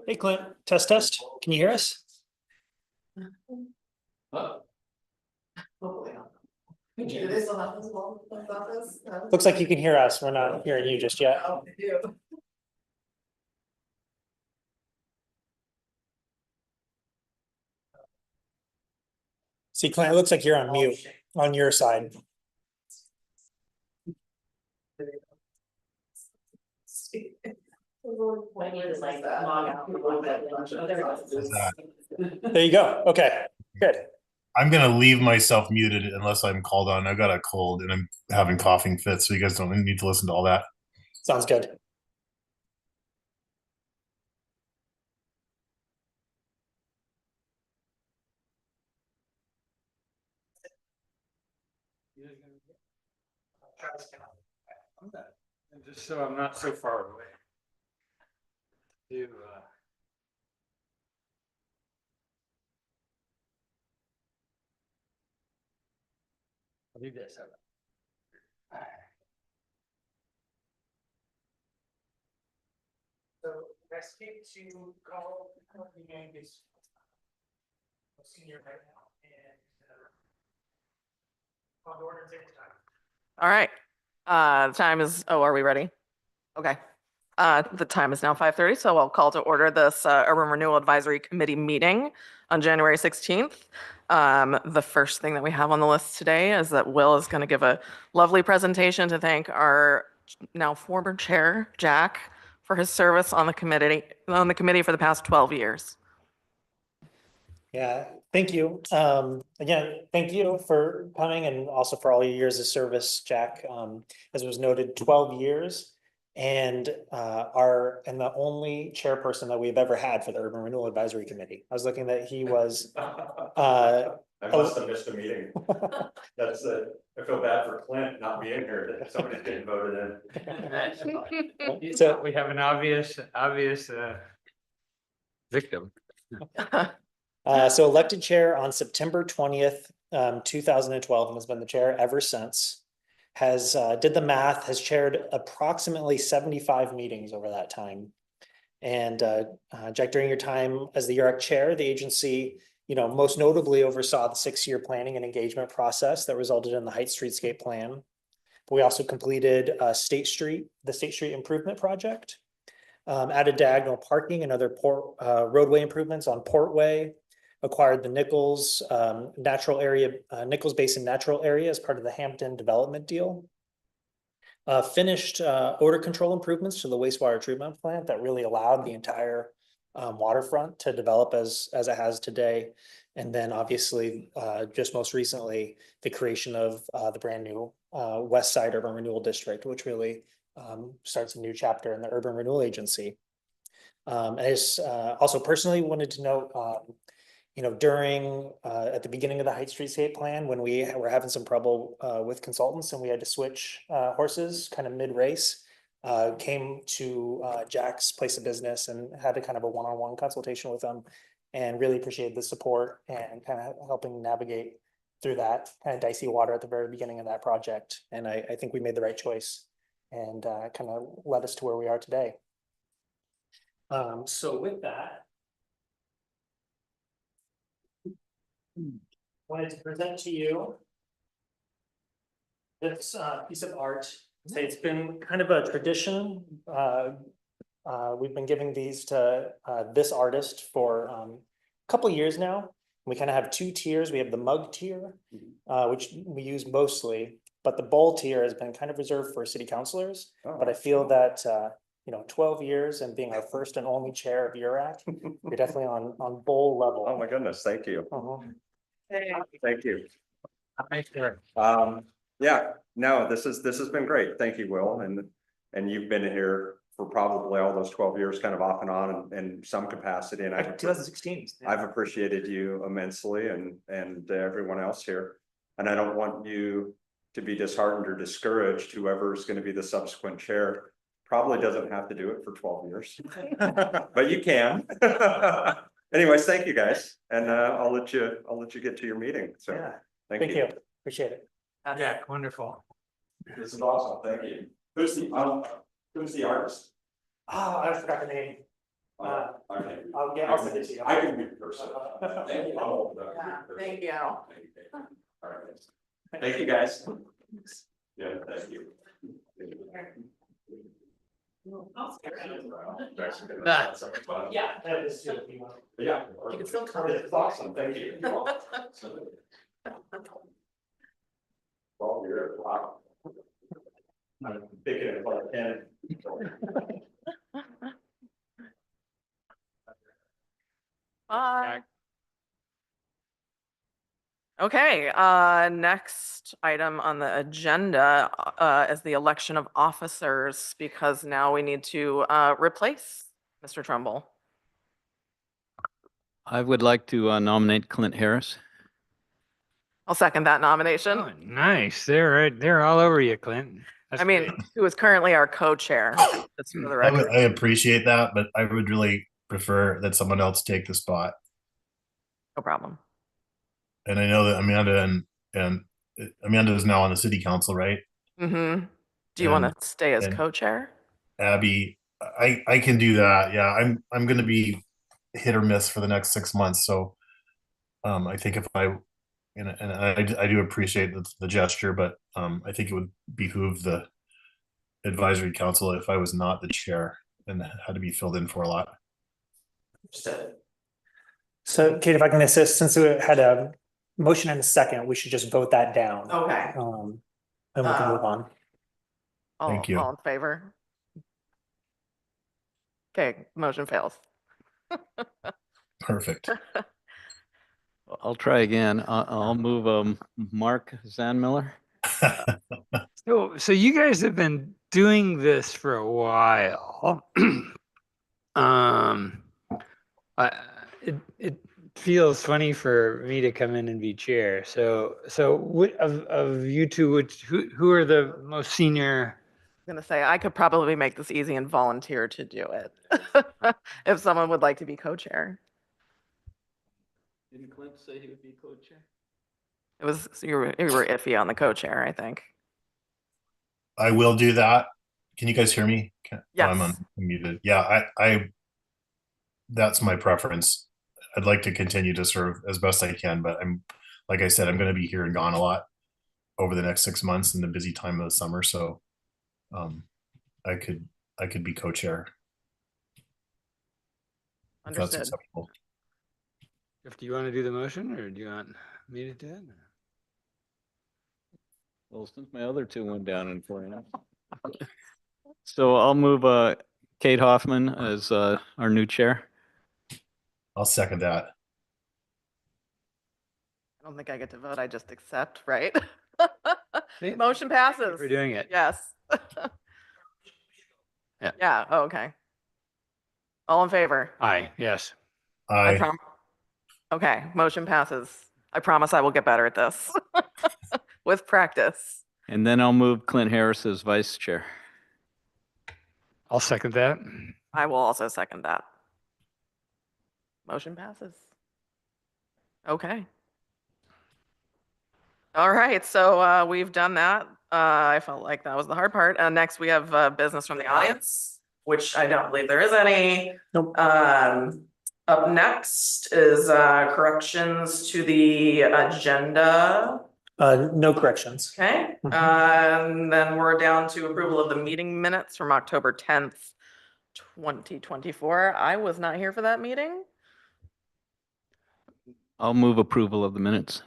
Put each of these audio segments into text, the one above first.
Hey Clint, test test. Can you hear us? Do they still have this wall office? Looks like you can hear us. We're not hearing you just yet. Oh, they do. See, Clint, it looks like you're on mute on your side. There you go. Okay, good. I'm gonna leave myself muted unless I'm called on. I've got a cold and I'm having coughing fits, so you guys don't need to listen to all that. Sounds good. And just so I'm not so far away. I'll do this. So next came to call the game is senior right now and on the order take time. All right. The time is, oh, are we ready? Okay. The time is now 5:30, so I'll call to order this Urban Renewal Advisory Committee meeting on January 16th. The first thing that we have on the list today is that Will is going to give a lovely presentation to thank our now former chair, Jack, for his service on the committee for the past 12 years. Yeah, thank you. Again, thank you for coming and also for all your years of service, Jack. As was noted, 12 years and the only chairperson that we've ever had for the Urban Renewal Advisory Committee. I was looking that he was I must have missed a meeting. That's I feel bad for Clint not being here, that somebody's getting voted in. So We have an obvious victim. So elected chair on September 20th, 2012, and has been the chair ever since. Has did the math, has chaired approximately 75 meetings over that time. And Jack, during your time as the UREC chair, the agency, most notably oversaw the 6-year planning and engagement process that resulted in the Heights Streetscape Plan. But we also completed the State Street Improvement Project, added diagonal parking and other roadway improvements on Portway, acquired the Nichols Nichols Basin Natural Area as part of the Hampton development deal. Finished odor control improvements to the wastewater treatment plant that really allowed the entire waterfront to develop as it has today. And then obviously, just most recently, the creation of the brand new West Side Urban Renewal District, which really starts a new chapter in the Urban Renewal Agency. I just also personally wanted to note, during at the beginning of the Heights Streetscape Plan, when we were having some trouble with consultants and we had to switch horses kind of mid-race, came to Jack's place of business and had a kind of a one-on-one consultation with them and really appreciated the support and kind of helping navigate through that kind of dicey water at the very beginning of that project. And I think we made the right choice and kind of led us to where we are today. So with that, wanted to present to you this piece of art. Say it's been kind of a tradition. We've been giving these to this artist for a couple of years now. We kind of have 2 tiers. We have the mug tier, which we use mostly, but the bowl tier has been kind of reserved for city councilors. Oh. But I feel that 12 years and being our first and only chair of URAC, you're definitely on bowl level. Oh my goodness, thank you. Thank you. Yeah, no, this has been great. Thank you, Will. And you've been here for probably all those 12 years, kind of off and on in some capacity. And 2016. I've appreciated you immensely and everyone else here. And I don't want you to be disheartened or discouraged. Whoever's going to be the subsequent chair probably doesn't have to do it for 12 years, but you can. Anyways, thank you guys. And I'll let you get to your meeting. So Yeah. thank you. Appreciate it. Jack, wonderful. This is awesome. Thank you. Who's the artist? Oh, I forgot the name. I'll send it to you. I can be person. Thank you. Thank you. All right. Thank you, guys. Yeah, thank you. Yeah. That is too, if you want. Yeah. You can still come. It's awesome, thank you. Well, you're, wow. I'm thinking it like 10. Bye. Okay, next item on the agenda is the election of officers, because now we need to replace Mr. Trumbull. I would like to nominate Clint Harris. I'll second that nomination. Oh, nice. They're all over you, Clinton. I mean, who is currently our co-chair, just for the I record. appreciate that, but I would really prefer that someone else take the spot. No problem. And I know that Amanda and Amanda is now on the city council, right? Mm-hmm. Do you want And- to stay as and- co-chair? Abby, I can do that. Yeah, I'm going to be hit or miss for the next 6 months. So, I think if I I do appreciate the gesture, but I think it would behoove the advisory council if I was not the chair and had to be filled in for a lot. So Kate, if I can assist, since we had a motion and a second, we should just vote that down. Okay. And we can move on. Thank you. All in favor? Okay, motion fails. Perfect. I'll try again. I'll move Mark Zanmiller. So you guys have been doing this for a while. It feels funny for me to come in and be chair. So of you two, who are the most senior? I'm gonna say I could probably make this easy and volunteer to do it. If someone would like to be co-chair. Didn't Clint say he would be co-chair? It was, you were iffy on the co-chair, I think. I will do that. Can you guys hear me? I'm Yes. unmuted. Yeah, I that's my preference. I'd like to continue to serve as best I can, but like I said, I'm going to be here and gone a lot over the next 6 months in the busy time of the summer. So, I could be co-chair if that's Understood. acceptable. Do you want to do the motion or do you want me to do it? Well, since my other two went down in flames. So I'll move Kate Hoffman as our new chair. I'll second that. I don't think I get to vote, I just accept, right? See? Motion passes. We're doing it. Yes. Yeah. Yeah, oh, okay. All in favor? Aye, yes. I Okay, motion passes. I promise I will get better at this with practice. And then I'll move Clint Harris as vice chair. I'll second that. I will also second that. Motion passes. Okay. All right, so we've done that. I felt like that was the hard part. Next, we have business from the audience, which I don't believe there is any. Nope. Up next is corrections to the agenda. No corrections. Okay, Mhm. and then we're down to approval of the meeting minutes from October 10th, 2024. I was not here for that meeting. I'll move approval of the minutes.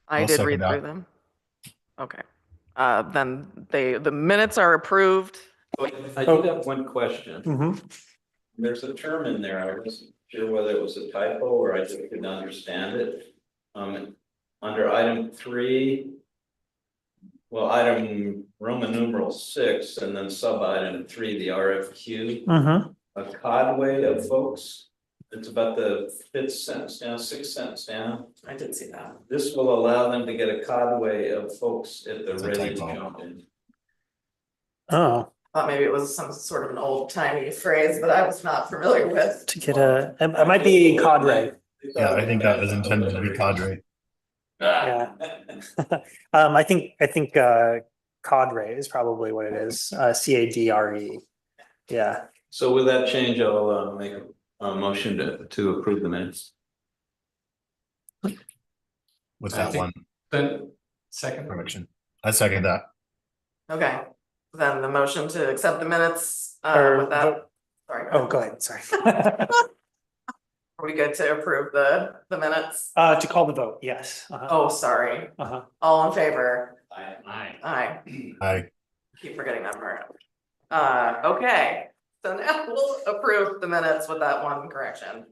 I I'll did second read that. through them. Okay, then the minutes are approved. I do have one question. Mhm. There's a term in there, I wasn't sure whether it was a typo or I just couldn't understand it. Under item 3. Well, item Roman numeral 6 and then sub item 3, the RFQ, Mhm. a codway of folks. It's about the 5th sentence down, 6th sentence down. I did see that. This will allow them to get a codway of folks at the It's a ready to typo. jump in. Oh, Thought maybe it was some sort of an old timey phrase that I was not familiar with. to get it might be cadre. Yeah, I think that was intended to be cadre. Yeah. I think cadre is probably what it is. CADRE. Yeah. So with that change, I'll make a motion to approve the minutes. With I that think- one Then, second. correction. I second that. Okay, then the motion to accept the minutes, Or with that, vote- sorry. Oh, go ahead, sorry. Are we good to approve the minutes? To call the vote, yes. Uh-huh. Oh, sorry. Uh-huh. All in favor? Aye. Aye. I, Keep forgetting that part. Okay, so now we'll approve the minutes with that one correction.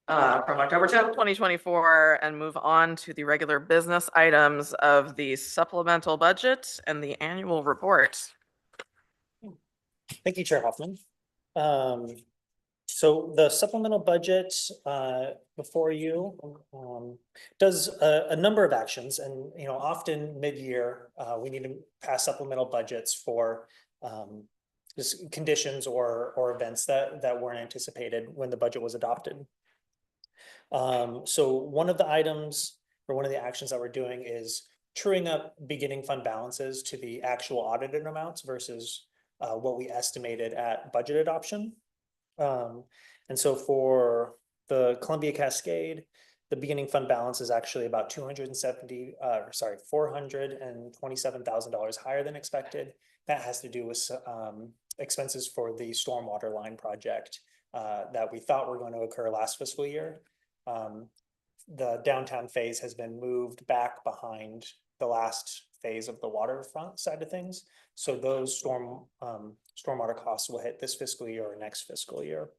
From October 10th, 2024, and move on to the regular business items of the supplemental budget and the annual report. Thank you, Chair Hoffman. So the supplemental budget before you does a number of actions, and often mid-year we need to pass supplemental budgets for just conditions or events that weren't anticipated when the budget was adopted. So one of the items or one of the actions that we're doing is truing up beginning fund balances to the actual audited amounts versus what we estimated at budget adoption. And so for the Columbia Cascade, the beginning fund balance is actually about $427,000 higher than expected. That has to do with expenses for the stormwater line project that we thought were going to occur last fiscal year. The downtown phase has been moved back behind the last phase of the waterfront side of things. So those stormwater costs will hit this fiscal year or next fiscal year.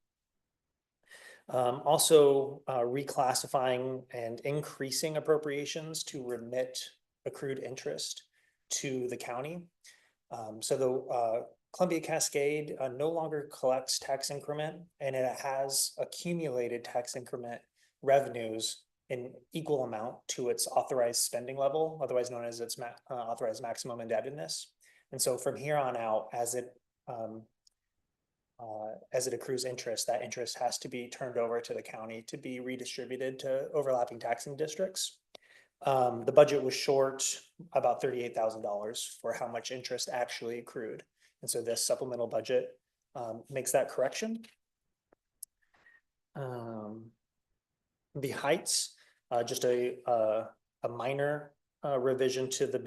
Also reclassifying and increasing appropriations to remit accrued interest to the county. So the Columbia Cascade no longer collects tax increment, and it has accumulated tax increment revenues in equal amount to its authorized spending level, otherwise known as its authorized maximum indebtedness. And so from here on out, as it accrues interest, that interest has to be turned over to the county to be redistributed to overlapping taxing districts. The budget was short about $38,000 for how much interest actually accrued. And so this supplemental budget makes that correction. The heights, just a minor revision to the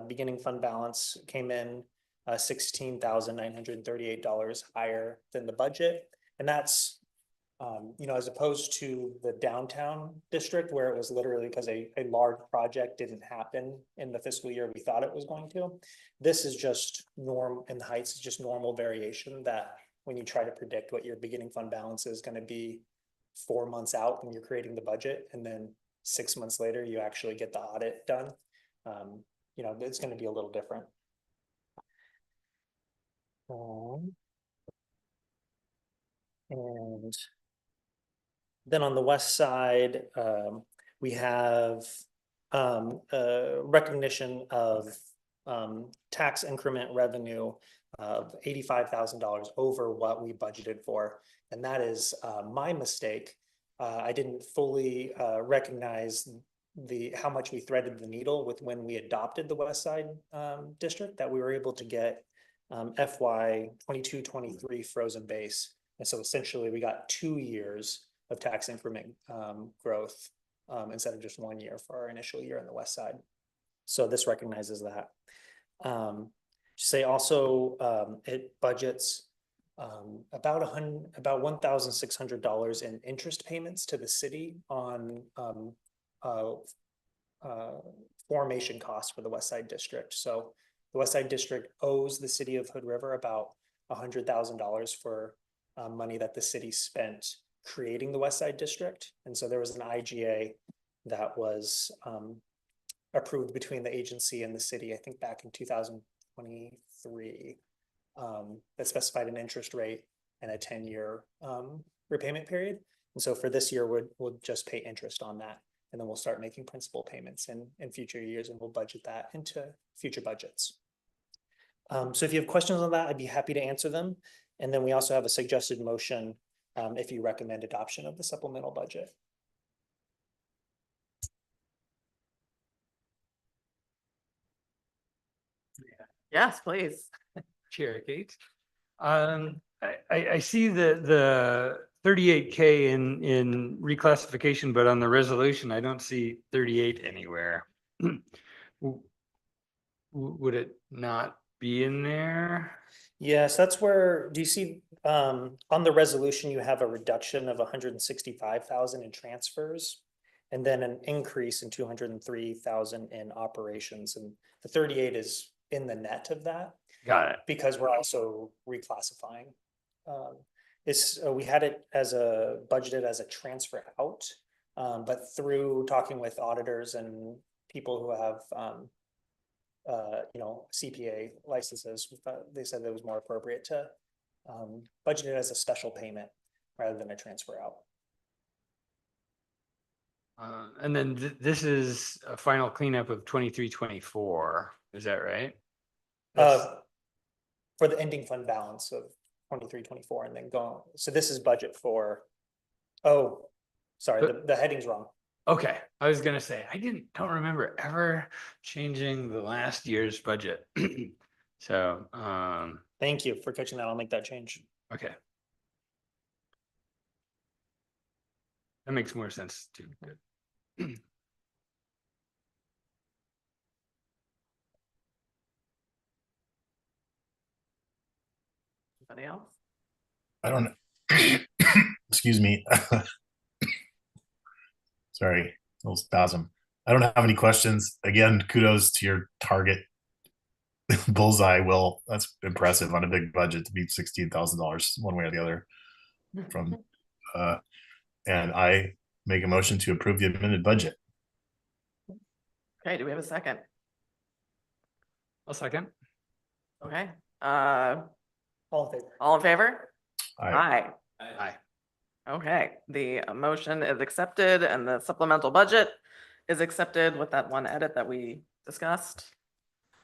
beginning fund balance came in $16,938 higher than the budget. And that's, as opposed to the downtown district where it was literally because a large project didn't happen in the fiscal year we thought it was going to. This is just norm in the heights, it's just normal variation that when you try to predict what your beginning fund balance is going to be 4 months out when you're creating the budget, and then 6 months later you actually get the audit done. It's going to be a little different. And then on the west side, we have recognition of tax increment revenue of $85,000 over what we budgeted for. And that is my mistake. I didn't fully recognize how much we threaded the needle with when we adopted the West Side district, that we were able to get FY 22-23 frozen base. And so essentially we got 2 years of tax increment growth instead of just 1 year for our initial year on the West Side. So this recognizes that. Say also it budgets about $1,600 in interest payments to the city on formation costs for the West Side District. So the West Side District owes the city of Hood River about $100,000 for money that the city spent creating the West Side District. And so there was an IGA that was approved between the agency and the city, I think back in 2023, that specified an interest rate and a 10-year repayment period. And so for this year, we'll just pay interest on that. And then we'll start making principal payments in future years, and we'll budget that into future budgets. So if you have questions on that, I'd be happy to answer them. And then we also have a suggested motion if you recommend adoption of the supplemental budget. Yes, please. Chair Gates. I see the 38K in reclassification, but on the resolution, I don't see 38 anywhere. Would it not be in there? Yes, that's where, do you see, on the resolution, you have a reduction of 165,000 in transfers. And then an increase in 203,000 in operations, and the 38 is in the net of that. Got it. Because we're also reclassifying. We had it as a budgeted as a transfer out, but through talking with auditors and people who have, CPA licenses, they said it was more appropriate to budget it as a special payment rather than a transfer out. And then this is a final cleanup of 23-24. Is that right? For the ending fund balance of 23-24, and then go, so this is budget for, sorry, the heading's wrong. Okay, I was gonna say, don't remember ever changing the last year's budget. So, Thank you for catching that. I'll make that change. okay. That makes more sense too. Good. Anybody else? I don't, excuse me. Sorry, little spasm. I don't have any questions. Again, kudos to your target bullseye. Will, that's impressive on a big budget to beat $16,000 one way or the other from, and I make a motion to approve the amended budget. Okay, do we have a second? I'll second. Okay, All in favor? all in favor? I, Aye. Aye. Okay, the motion is accepted and the supplemental budget is accepted with that one edit that we discussed.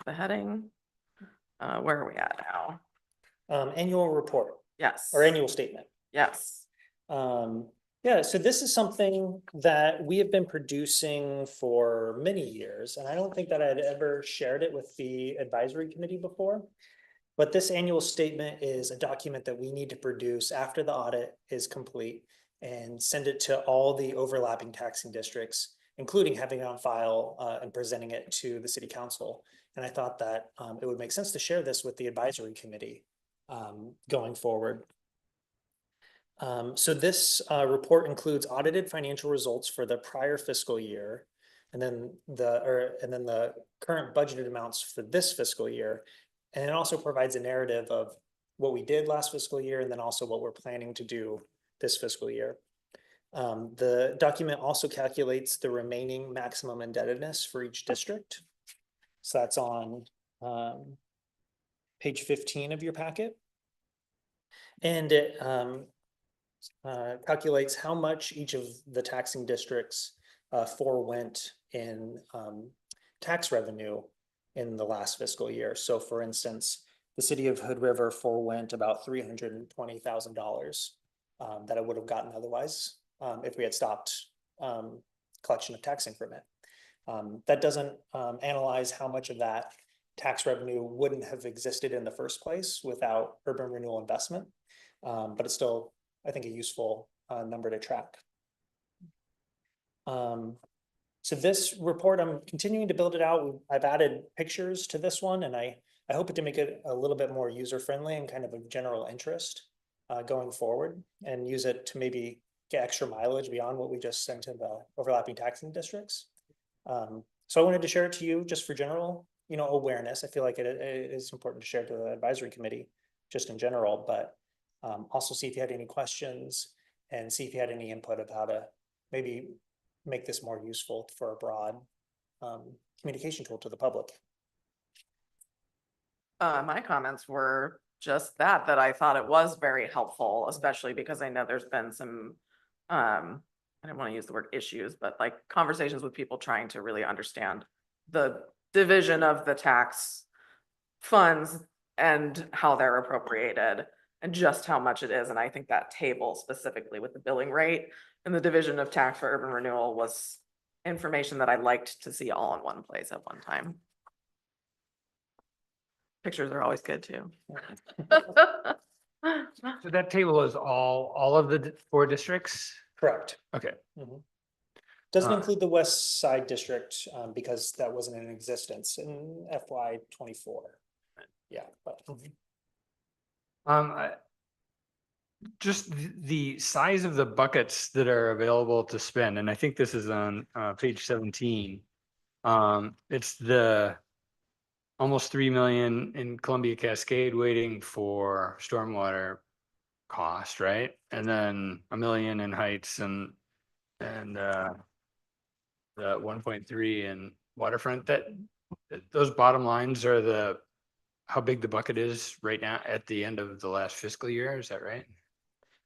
The heading, where are we at now? Annual report Yes. or annual statement. Yes. Yeah, so this is something that we have been producing for many years, and I don't think that I'd ever shared it with the advisory committee before. But this annual statement is a document that we need to produce after the audit is complete and send it to all the overlapping taxing districts, including having it on file and presenting it to the city council. And I thought that it would make sense to share this with the advisory committee going forward. So this report includes audited financial results for the prior fiscal year, and then the current budgeted amounts for this fiscal year. And it also provides a narrative of what we did last fiscal year and then also what we're planning to do this fiscal year. The document also calculates the remaining maximum indebtedness for each district. So that's on page 15 of your packet. And it calculates how much each of the taxing districts forewent in tax revenue in the last fiscal year. So for instance, the city of Hood River forewent about $320,000 that I would have gotten otherwise if we had stopped collection of tax increment. That doesn't analyze how much of that tax revenue wouldn't have existed in the first place without urban renewal investment, but it's still, I think, a useful number to track. So this report, I'm continuing to build it out. I've added pictures to this one, and I hope to make it a little bit more user-friendly and kind of a general interest going forward, and use it to maybe get extra mileage beyond what we just sent to the overlapping taxing districts. So I wanted to share it to you just for general, awareness. I feel like it is important to share to the advisory committee just in general, but also see if you had any questions and see if you had any input of how to maybe make this more useful for a broad communication tool to the public. My comments were just that I thought it was very helpful, especially because I know there's been some, I don't want to use the word issues, but like conversations with people trying to really understand the division of the tax funds and how they're appropriated and just how much it is. And I think that table specifically with the billing rate and the division of tax for urban renewal was information that I liked to see all in one place at one time. Pictures are always good too. So that table is all of the 4 districts? Correct. Okay. Doesn't Uh, include the West Side District, because that wasn't in existence in FY '24. Yeah, but. I, just the size of the buckets that are available to spend, and I think this is on page 17. It's the almost 3 million in Columbia Cascade waiting for stormwater cost, right? And then 1 million in Heights and the 1.3 in waterfront. Those bottom lines are how big the bucket is right now at the end of the last fiscal year. Is that right?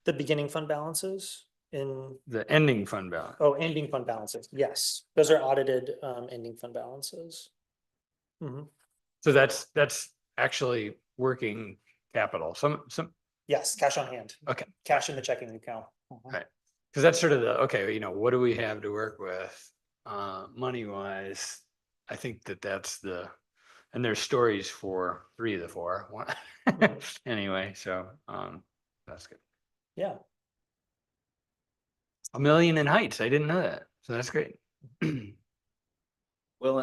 The beginning fund balances in, The ending fund balance. oh, ending fund balances, yes, those are audited, ending fund balances. Mhm. So that's actually working capital. Some, Yes, cash on hand, okay. cash in the checking account. Right. Because that's sort of okay, what do we have to work with, money wise? I think that's and there's stories for 3 of the 4. Anyway, so, that's good. Yeah, 1 million in Heights. I didn't know that. So that's great. Well,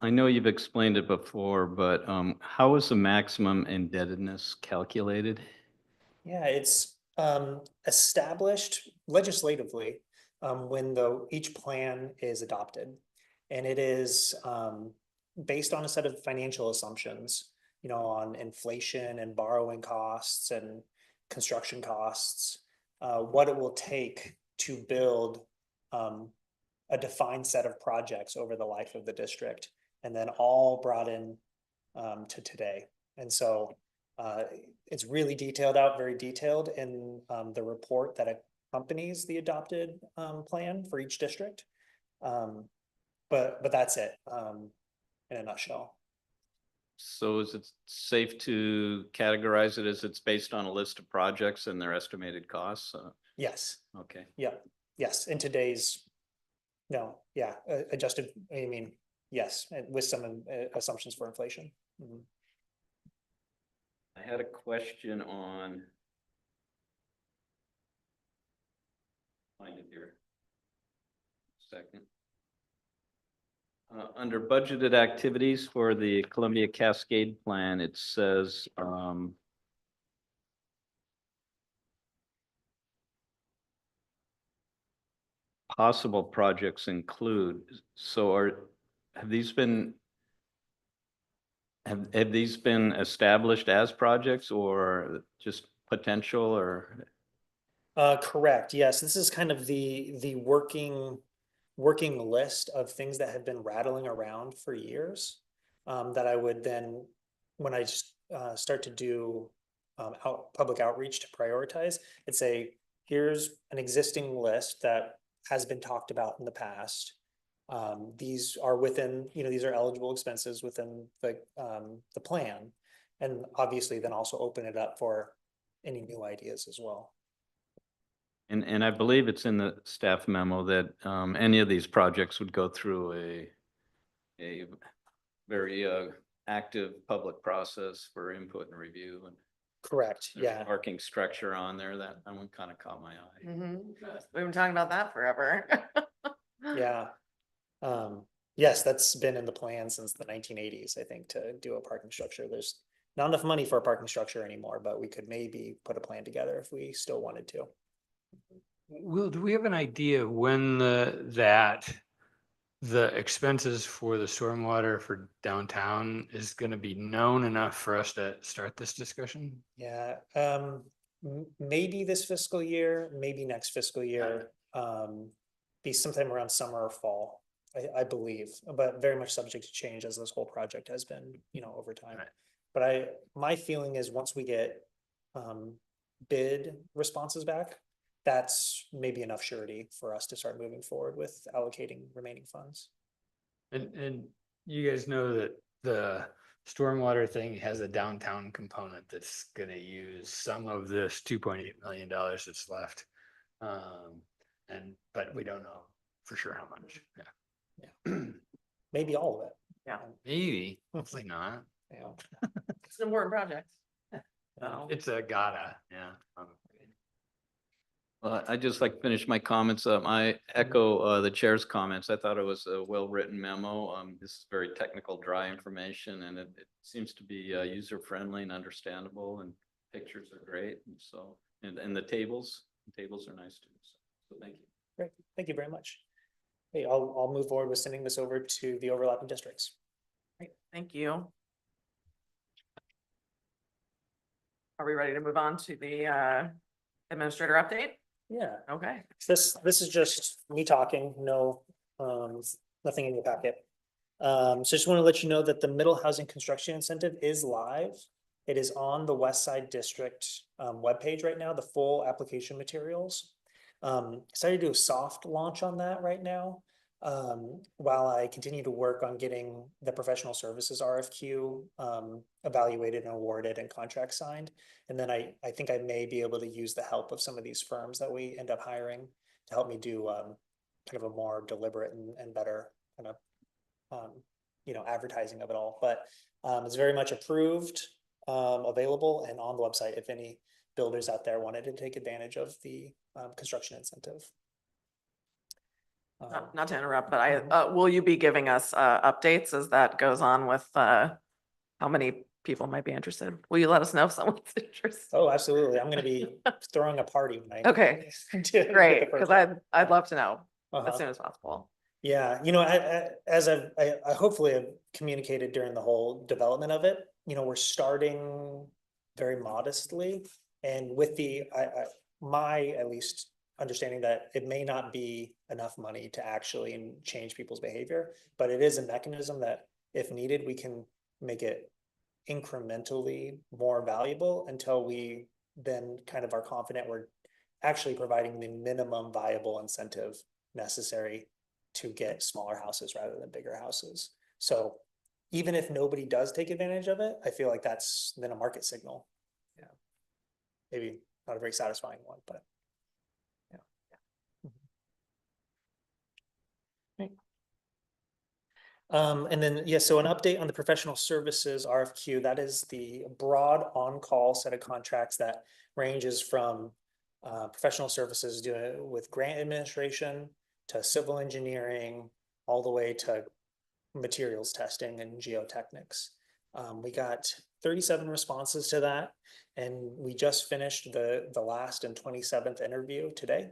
I know you've explained it before, but how is the maximum indebtedness calculated? yeah, it's established legislatively when each plan is adopted. And it is based on a set of financial assumptions, on inflation and borrowing costs and construction costs, what it will take to build a defined set of projects over the life of the district, and then all brought in to today. And so it's really detailed out, very detailed in the report that accompanies the adopted plan for each district. But that's it in a nutshell. So is it safe to categorize it as it's based on a list of projects and their estimated costs? Yes, Okay. yeah, yes, in today's, no, yeah, adjusted, I mean, yes, and with some assumptions for inflation. Mhm. I had a question on. Find it here. Second. Under budgeted activities for the Columbia Cascade Plan, it says, possible projects include, so have these been established as projects or just potential or? Correct, yes, this is kind of the working list of things that have been rattling around for years. That I would then, when I start to do public outreach to prioritize, and say, here's an existing list that has been talked about in the past. These are within, these are eligible expenses within the plan. And obviously then also open it up for any new ideas as well. And I believe it's in the staff memo that any of these projects would go through a very active public process for input and review, and Correct, there's a yeah. parking structure on there that one kind of caught my eye. We've been talking about that forever. Yeah. Yes, that's been in the plan since the 1980s, I think, to do a parking structure. There's not enough money for a parking structure anymore, but we could maybe put a plan together if we still wanted to. Will, do we have an idea when the expenses for the stormwater for downtown is gonna be known enough for us to start this discussion? Yeah, maybe this fiscal year, maybe next fiscal year, be sometime around summer or fall, I believe, but very much subject to change as this whole project has been, over time. Right. But my feeling is once we get bid responses back, that's maybe enough surety for us to start moving forward with allocating remaining funds. And you guys know that the stormwater thing has a downtown component that's gonna use some of this $2.8 million that's left. But we don't know for sure how much. Yeah. Maybe all of it. Yeah. Maybe, hopefully not. Yeah. It's an important project. No. It's a gotta, yeah. Well, I'd just like to finish my comments. I echo the chair's comments. I thought it was a well-written memo. This is very technical, dry information, and it seems to be user-friendly and understandable, and pictures are great. And so, and the tables are nice too. So thank you. Great, thank you very much. Hey, I'll move forward with sending this over to the overlapping districts. Great, thank you. Are we ready to move on to the administrator update? Yeah, Okay. this is just me talking, no, nothing in your packet. So just want to let you know that the middle housing construction incentive is live. It is on the West Side District webpage right now, the full application materials. Excited to do a soft launch on that right now. While I continue to work on getting the professional services RFQ evaluated and awarded and contract signed. And then I think I may be able to use the help of some of these firms that we end up hiring to help me do kind of a more deliberate and better kind of advertising of it all. But it's very much approved, available, and on the website if any builders out there wanted to take advantage of the construction incentive. Not to interrupt, but will you be giving us updates as that goes on with how many people might be interested? Will you let us know if someone's interested? Oh, absolutely. I'm gonna be throwing a party when I Okay, get the great, first because one. I'd love to know Uh-huh. as soon as possible. Yeah, as I hopefully have communicated during the whole development of it, we're starting very modestly. And with my at least understanding that it may not be enough money to actually change people's behavior, but it is a mechanism that if needed, we can make it incrementally more valuable until we then kind of are confident we're actually providing the minimum viable incentive necessary to get smaller houses rather than bigger houses. So even if nobody does take advantage of it, I feel like that's then a market signal. Yeah. Maybe not a very satisfying one, but yeah. Right. And then, yeah, so an update on the professional services RFQ, that is the broad on-call set of contracts that ranges from professional services doing with grant administration to civil engineering, all the way to materials testing and geotechnics. We got 37 responses to that, and we just finished the last and 27th interview today.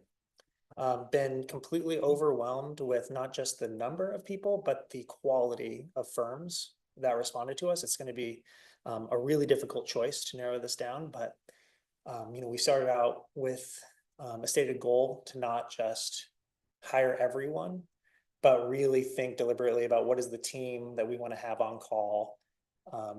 Been completely overwhelmed with not just the number of people, but the quality of firms that responded to us. It's going to be a really difficult choice to narrow this down, but we started out with a stated goal to not just hire everyone, but really think deliberately about what is the team that we want to have on call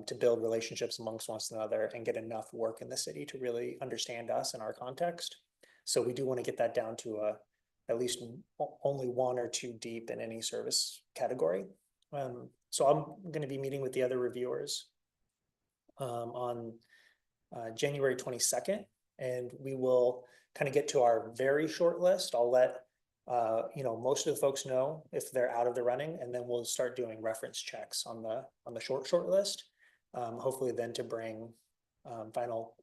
to build relationships amongst one another and get enough work in the city to really understand us and our context. So we do want to get that down to at least only one or two deep in any service category. So I'm going to be meeting with the other reviewers on January 22nd, and we will kind of get to our very short list. I'll let most of the folks know if they're out of the running, and then we'll start doing reference checks on the short list. Hopefully then to bring final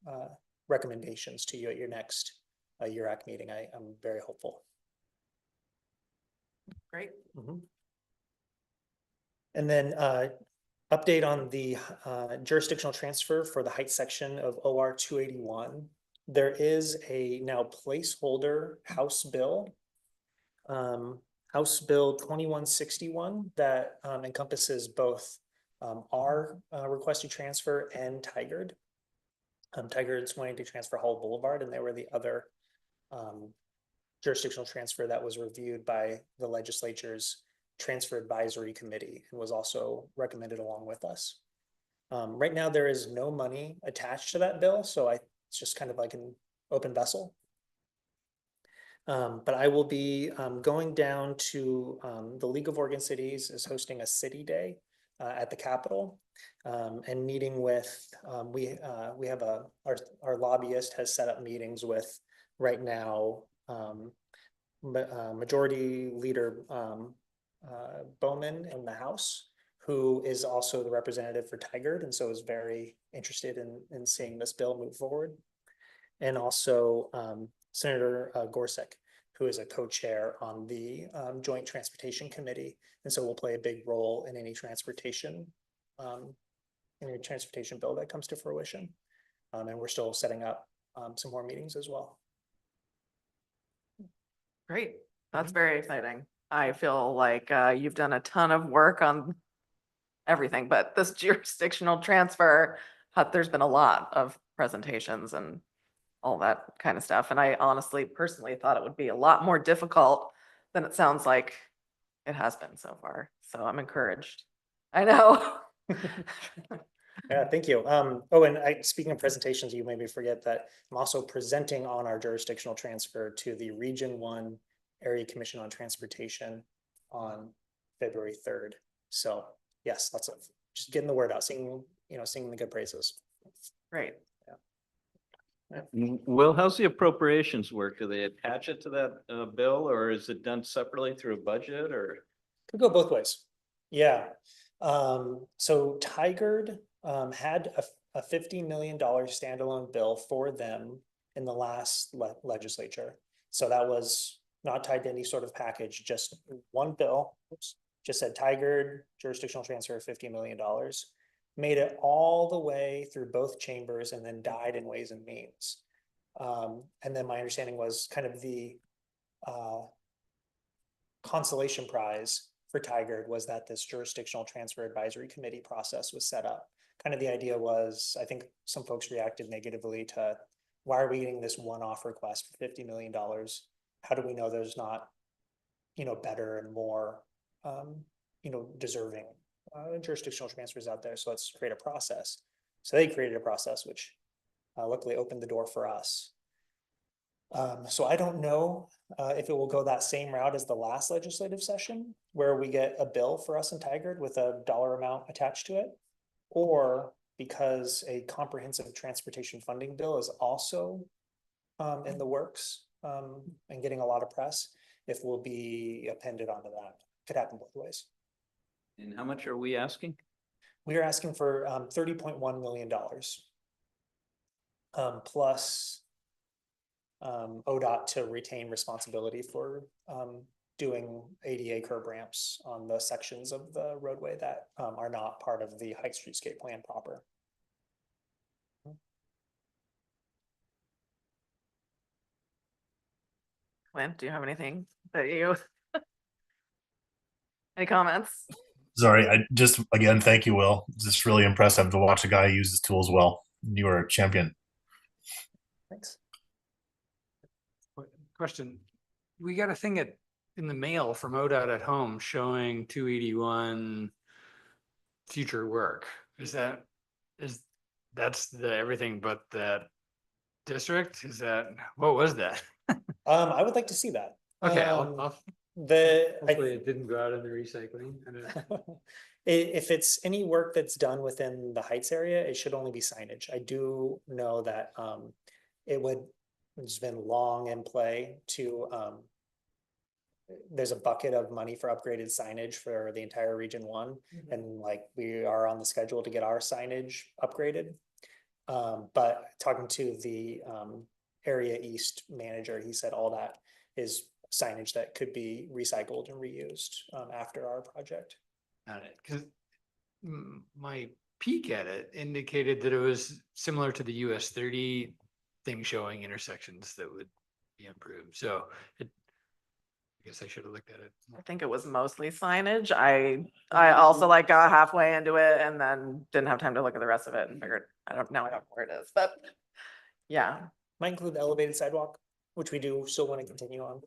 recommendations to you at your next URAC meeting. I'm very hopeful. Great. And then update on the jurisdictional transfer for the Heights section of OR 281. There is a now placeholder House bill, House Bill 2161, that encompasses both our requested transfer and Tigard. Tigard's wanting to transfer Hull Boulevard, and they were the other jurisdictional transfer that was reviewed by the legislature's transfer advisory committee and was also recommended along with us. Right now, there is no money attached to that bill, so it's just kind of like an open vessel. But I will be going down to the League of Oregon Cities is hosting a city day at the Capitol and meeting with we have our lobbyist has set up meetings with right now Majority Leader Bowman in the House, who is also the representative for Tigard, and so is very interested in seeing this bill move forward. And also Senator Gorsuch, who is a co-chair on the Joint Transportation Committee, and so will play a big role in any transportation bill that comes to fruition. And we're still setting up some more meetings as well. Great. That's very exciting. I feel like you've done a ton of work on everything, but this jurisdictional transfer, there's been a lot of presentations and all that kind of stuff. And I honestly, personally thought it would be a lot more difficult than it sounds like it has been so far. So I'm encouraged. I know. Yeah, thank you. Speaking of presentations, you made me forget that I'm also presenting on our jurisdictional transfer to the Region 1 Area Commission on Transportation on February 3rd. So yes, lots of just getting the word out, singing the good praises. Great. Will, how's the appropriations work? Do they attach it to that bill, or is it done separately through a budget, or? Could go both ways. Yeah. So Tigard had a $50 million standalone bill for them in the last legislature. So that was not tied to any sort of package, just one bill. Oops, just said Tigard jurisdictional transfer of $50 million. Made it all the way through both chambers and then died in Ways and Means. And then my understanding was kind of the consolation prize for Tigard was that this jurisdictional transfer advisory committee process was set up. Kind of the idea was, I think some folks reacted negatively to, why are we getting this one-off request for $50 million? How do we know there's not, better and more, deserving jurisdictional transfers out there? So let's create a process. So they created a process, which luckily opened the door for us. So I don't know if it will go that same route as the last legislative session, where we get a bill for us in Tigard with a dollar amount attached to it, or because a comprehensive transportation funding bill is also in the works and getting a lot of press, if we'll be appended onto that. Could happen both ways. And how much are we asking? We are asking for $30.1 million. Plus ODOT to retain responsibility for doing ADA curb ramps on the sections of the roadway that are not part of the Hike Streetscape plan proper. Clint, do you have anything that you, any comments? Sorry, I just, again, thank you, Will. It's just really impressive to watch a guy use his tools well. You are a champion. Thanks. Question. We got a thing in the mail from ODOT at home showing 281 future work. That's the everything but that district? What was that? I would like to see that. Okay, hopefully it didn't go out in the recycling. I don't know. If it's any work that's done within the Heights area, it should only be signage. I do know that it's been long in play to there's a bucket of money for upgraded signage for the entire Region 1, and like we are on the schedule to get our signage upgraded. But talking to the area east manager, he said all that is signage that could be recycled and reused after our project. Got it. Because my peek at it indicated that it was similar to the US 30 thing showing intersections that would be improved. So I guess I should have looked at it. I think it was mostly signage. I also like got halfway into it and then didn't have time to look at the rest of it and figured, I don't know where it is, but yeah. Might include the elevated sidewalk, which we do still want to continue on.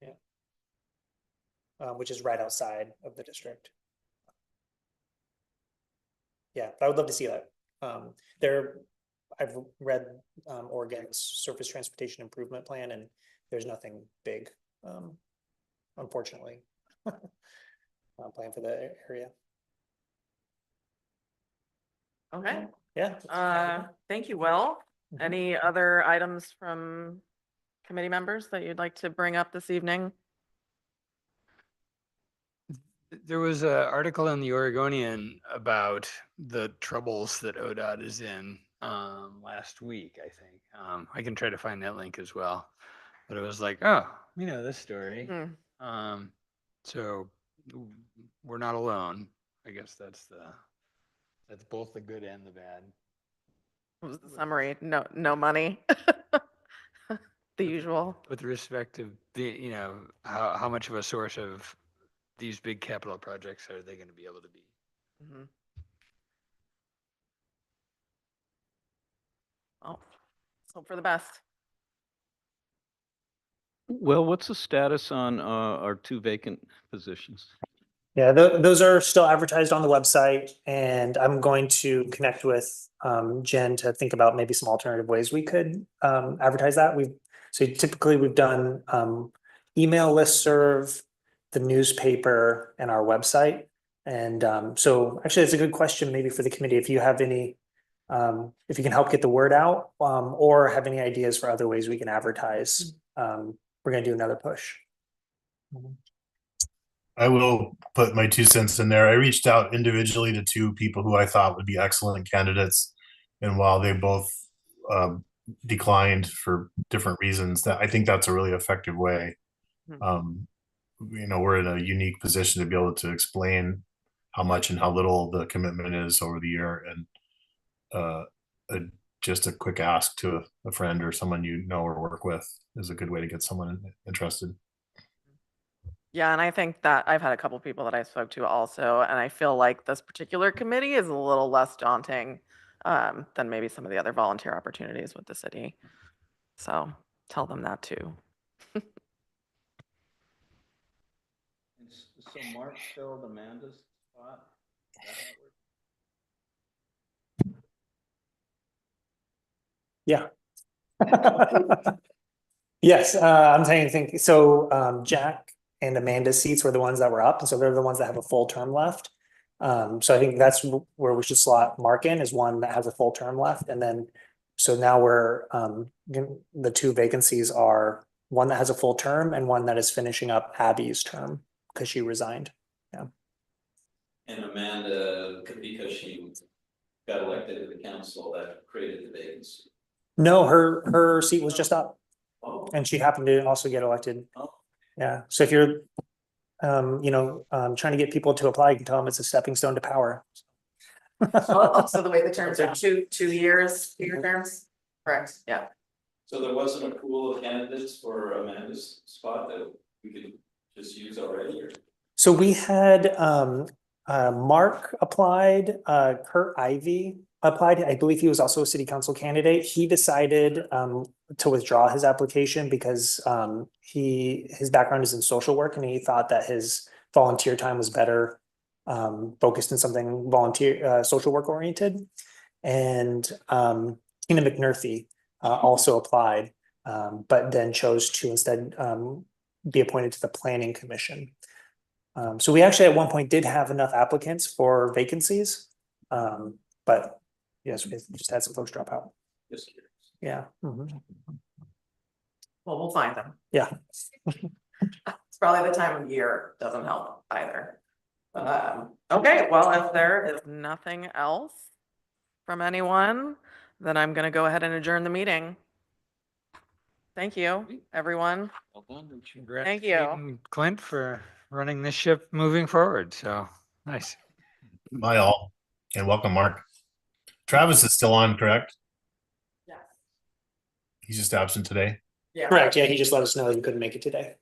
Yeah. Which is right outside of the district. Yeah, but I would love to see that. I've read Oregon's surface transportation improvement plan, and there's nothing big, unfortunately, planned for the area. Okay. Yeah. Thank you, Will. Mhm. Any other items from committee members that you'd like to bring up this evening? there was an article in the Oregonian about the troubles that ODOT is in last week, I think. I can try to find that link as well. But it was like, oh, we know this story. So we're not alone. I guess that's both the good and the bad. What was the summary? No money. The usual. With respect to the, how much of a source of these big capital projects are they going to be able to be? Mhm. Well, let's hope for the best. Well, what's the status on our 2 vacant positions? Yeah, those are still advertised on the website, and I'm going to connect with Jen to think about maybe some alternative ways we could advertise that. We've done email listserv, the newspaper, and our website. And so actually, it's a good question maybe for the committee if you have any, if you can help get the word out, or have any ideas for other ways we can advertise. We're going to do another push. I will put my 2 cents in there. I reached out individually to 2 people who I thought would be excellent candidates. And while they both declined for different reasons, that I think that's a really effective way. We're in a unique position to be able to explain how much and how little the commitment is over the year. And just a quick ask to a friend or someone you know or work with is a good way to get someone interested. Yeah, and I think that I've had a couple people that I spoke to also, and I feel like this particular committee is a little less daunting than maybe some of the other volunteer opportunities with the city. So tell them that too. So Mark filled Amanda's spot? Is that how it works? Yeah. Yes, I'm saying, so Jack and Amanda's seats were the ones that were up, and so they're the ones that have a full term left. So I think that's where we should slot Mark in, is one that has a full term left, and then so now the 2 vacancies are one that has a full term and one that is finishing up Abby's term because she resigned. And Amanda, because she got elected to the council, that created the vacancy. No, her seat was just up, Oh, and she happened to also get elected. Oh. Yeah, so if you're trying to get people to apply, you can tell them it's a stepping stone to power. Also, the way the terms are 2 year terms. Correct. Yeah. so there wasn't a pool of candidates for Amanda's spot that we could just use already, or? So we had Mark applied, Kurt Ivy applied. I believe he was also a city council candidate. He decided to withdraw his application because his background is in social work, and he thought that his volunteer time was better focused in something volunteer social work oriented. And Tina McNurphy also applied, but then chose to instead be appointed to the planning commission. So we actually at one point did have enough applicants for vacancies. But yes, we just had some folks drop out. Just curious. Yeah. Well, we'll find them. Yeah. It's probably the time of year doesn't help either. Okay, well, if there is nothing else from anyone, then I'm gonna go ahead and adjourn the meeting. Thank you, everyone. Well done. Thank you. Congratulating Clint for running this ship moving forward. So nice. Bye all, and welcome, Mark. Travis is still on, correct? Yes. He's just absent today. Yeah. Correct. Yeah, he just let us know that he couldn't make it today.